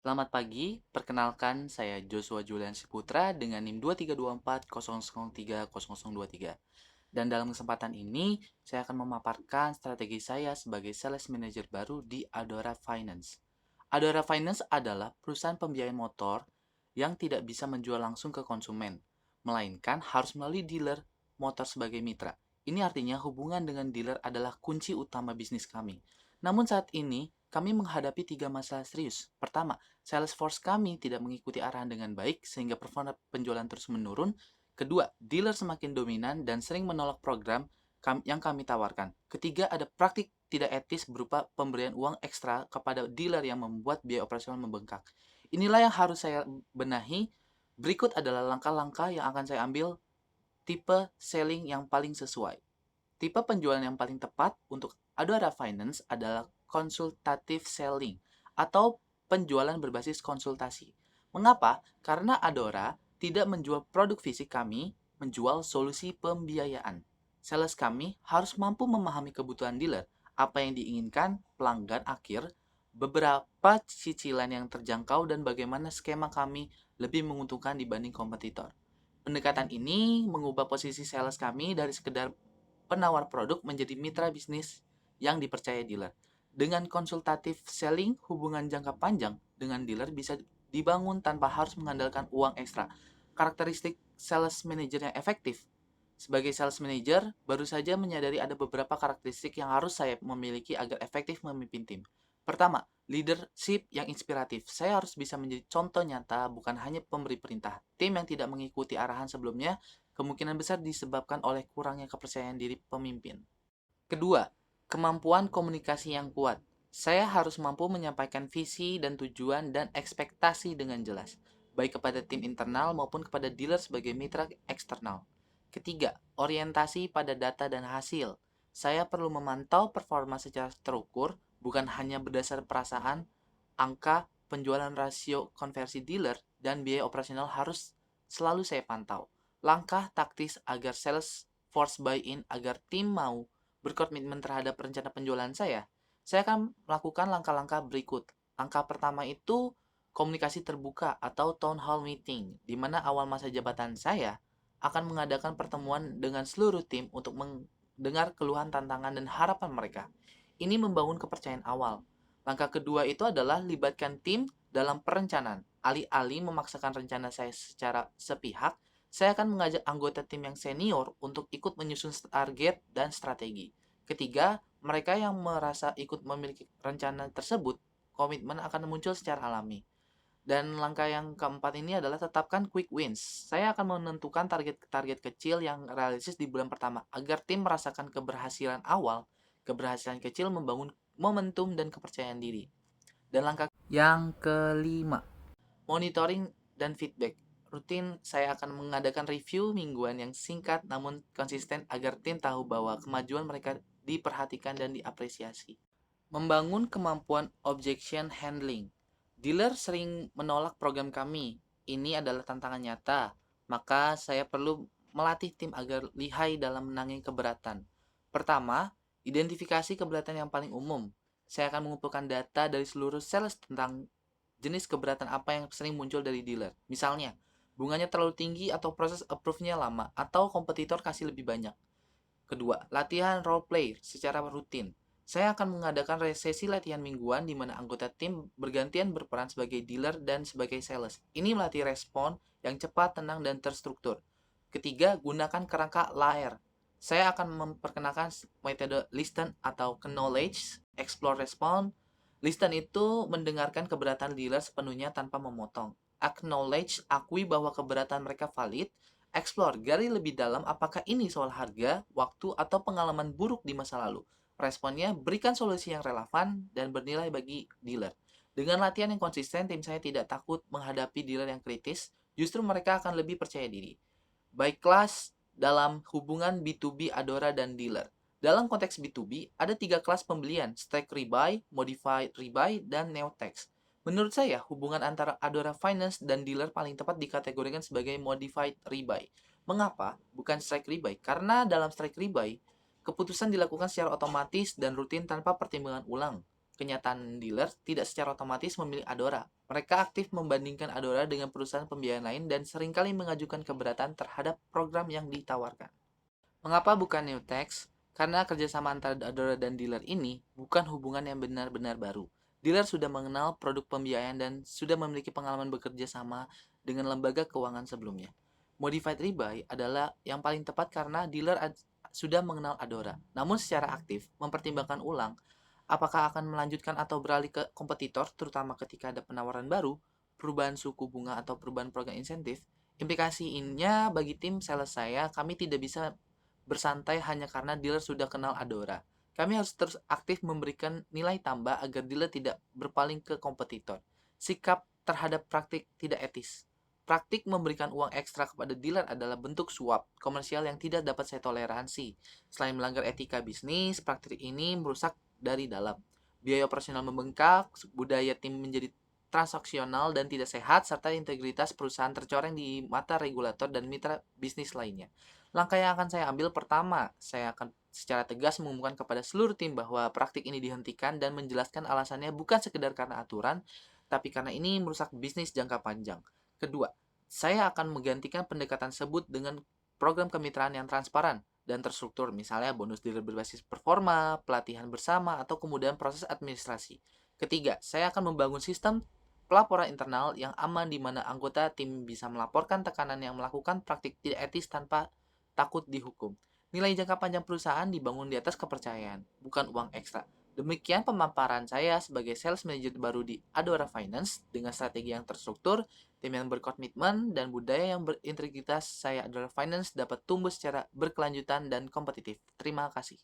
Selamat pagi, perkenalkan saya Joshua Julian Siputra dengan NIM 2324003003. Dan dalam kesempatan ini, saya akan memaparkan strategi saya sebagai sales manager baru di Adora Finance. Adora Finance adalah perusahaan pembiayaan motor yang tidak bisa menjual langsung ke konsumen, melainkan harus melalui dealer motor sebagai mitra. Ini artinya hubungan dengan dealer adalah kunci utama bisnis kami. Namun saat ini, kami menghadapi tiga masalah serius. Pertama, sales force kami tidak mengikuti arahan dengan baik sehingga performa penjualan terus menurun. Kedua, dealer semakin dominan dan sering menolak program yang kami tawarkan. Ketiga, ada praktik tidak etis berupa pemberian uang ekstra kepada dealer yang membuat biaya operasional membengkak. Inilah yang harus saya benahi. Berikut adalah langkah-langkah yang akan saya ambil tipe selling yang paling sesuai. Tipe penjualan yang paling tepat untuk Adora Finance adalah consultative selling atau penjualan berbasis konsultasi. Mengapa? Karena Adora tidak menjual produk fisik, kami menjual solusi pembiayaan. Sales kami harus mampu memahami kebutuhan dealer, apa yang diinginkan pelanggan akhir, beberapa cicilan yang terjangkau, dan bagaimana skema kami lebih menguntungkan dibanding kompetitor. Pendekatan ini mengubah posisi sales kami dari sekedar penawar produk menjadi mitra bisnis yang dipercaya dealer. Dengan konsultatif selling, hubungan jangka panjang dengan dealer bisa dibangun tanpa harus mengandalkan uang ekstra. Karakteristik sales manager yang efektif. Sebagai sales manager, baru saja menyadari ada beberapa karakteristik yang harus saya memiliki agar efektif memimpin tim. Pertama, leadership yang inspiratif. Saya harus bisa menjadi contoh nyata, bukan hanya pemberi perintah. Tim yang tidak mengikuti arahan sebelumnya kemungkinan besar disebabkan oleh kurangnya kepercayaan diri pemimpin. Kedua, kemampuan komunikasi yang kuat. Saya harus mampu menyampaikan visi dan tujuan dan ekspektasi dengan jelas, baik kepada tim internal maupun kepada dealer sebagai mitra eksternal. Ketiga, orientasi pada data dan hasil. Saya perlu memantau performa secara terukur, bukan hanya berdasar perasaan, angka, penjualan rasio konversi dealer, dan biaya operasional harus selalu saya pantau. Langkah taktis agar sales force buy-in agar tim mau berkomitmen terhadap rencana penjualan saya akan melakukan langkah-langkah berikut. Langkah pertama itu komunikasi terbuka atau town hall meeting, di mana awal masa jabatan saya akan mengadakan pertemuan dengan seluruh tim untuk mendengar keluhan, tantangan, dan harapan mereka. Ini membangun kepercayaan awal. Langkah kedua itu adalah libatkan tim dalam perencanaan. Alih-alih memaksakan rencana saya secara sepihak, saya akan mengajak anggota tim yang senior untuk ikut menyusun target dan strategi. Ketiga, mereka yang merasa ikut memiliki rencana tersebut, komitmen akan muncul secara alami. Dan langkah yang keempat ini adalah tetapkan quick wins. Saya akan menentukan target-target kecil yang realistis di bulan pertama agar tim merasakan keberhasilan awal. Keberhasilan kecil membangun momentum dan kepercayaan diri. Dan langkah yang kelima, monitoring dan feedback. Rutin saya akan mengadakan review mingguan yang singkat namun konsisten agar tim tahu bahwa kemajuan mereka diperhatikan dan diapresiasi. Membangun kemampuan objection handling. Dealer sering menolak program kami. Ini adalah tantangan nyata. Maka saya perlu melatih tim agar lihai dalam menangani keberatan. Pertama, identifikasi keberatan yang paling umum. Saya akan mengumpulkan data dari seluruh sales tentang jenis keberatan apa yang sering muncul dari dealer. Misalnya, bunganya terlalu tinggi atau proses approve-nya lama atau kompetitor kasih lebih banyak. Kedua, latihan role play secara rutin. Saya akan mengadakan sesi latihan mingguan di mana anggota tim bergantian berperan sebagai dealer dan sebagai sales. Ini melatih respon yang cepat, tenang, dan terstruktur. Ketiga, gunakan kerangka LAER. Saya akan memperkenalkan metode listen atau knowledge, explore, respond. Listen itu mendengarkan keberatan dealer sepenuhnya tanpa memotong. Acknowledge, akui bahwa keberatan mereka valid. Explore, gali lebih dalam apakah ini soal harga, waktu, atau pengalaman buruk di masa lalu. Responnya, berikan solusi yang relevan dan bernilai bagi dealer. Dengan latihan yang konsisten, tim saya tidak takut menghadapi dealer yang kritis, justru mereka akan lebih percaya diri. Baik kelas dalam hubungan B2B Adora dan dealer. Dalam konteks B2B, ada tiga kelas pembelian, straight rebuy, modified rebuy, dan neotex. Menurut saya, hubungan antara Adora Finance dan dealer paling tepat dikategorikan sebagai modified rebuy. Mengapa? Bukan strike rebuy. Karena dalam strike rebuy, keputusan dilakukan secara otomatis dan rutin tanpa pertimbangan ulang. Kenyataan dealer tidak secara otomatis memilih Adora. Mereka aktif membandingkan Adora dengan perusahaan pembiayaan lain dan seringkali mengajukan keberatan terhadap program yang ditawarkan. Mengapa bukan new tax? Karena kerjasama antara Adora dan dealer ini bukan hubungan yang benar-benar baru. Dealer sudah mengenal produk pembiayaan dan sudah memiliki pengalaman bekerja sama dengan lembaga keuangan sebelumnya. Modified rebuy adalah yang paling tepat karena dealer sudah mengenal Adora, namun secara aktif mempertimbangkan ulang apakah akan melanjutkan atau beralih ke kompetitor, terutama ketika ada penawaran baru, perubahan suku bunga atau perubahan program insentif. Implikasinya bagi tim sales saya, kami tidak bisa bersantai hanya karena dealer sudah kenal Adora. Kami harus terus aktif memberikan nilai tambah agar dealer tidak berpaling ke kompetitor. Sikap terhadap praktik tidak etis. Praktik memberikan uang ekstra kepada dealer adalah bentuk suap komersial yang tidak dapat saya toleransi. Selain melanggar etika bisnis, praktik ini merusak dari dalam. Biaya operasional membengkak, budaya tim menjadi transaksional dan tidak sehat, serta integritas perusahaan tercoreng di mata regulator dan mitra bisnis lainnya. Langkah yang akan saya ambil pertama, saya akan secara tegas mengumumkan kepada seluruh tim bahwa praktik ini dihentikan dan menjelaskan alasannya bukan sekedar karena aturan, tapi karena ini merusak bisnis jangka panjang. Kedua, saya akan menggantikan pendekatan tersebut dengan program kemitraan yang transparan dan terstruktur, misalnya bonus dealer berbasis performa, pelatihan bersama, atau kemudahan proses administrasi. Ketiga, saya akan membangun sistem pelaporan internal yang aman di mana anggota tim bisa melaporkan tekanan yang melakukan praktik tidak etis tanpa takut dihukum. Nilai jangka panjang perusahaan dibangun di atas kepercayaan, bukan uang ekstra. Demikian pemaparan saya sebagai sales manager baru di Adora Finance dengan strategi yang terstruktur, tim yang berkomitmen, dan budaya yang berintegritas. Saya Adora Finance dapat tumbuh secara berkelanjutan dan kompetitif. Terima kasih.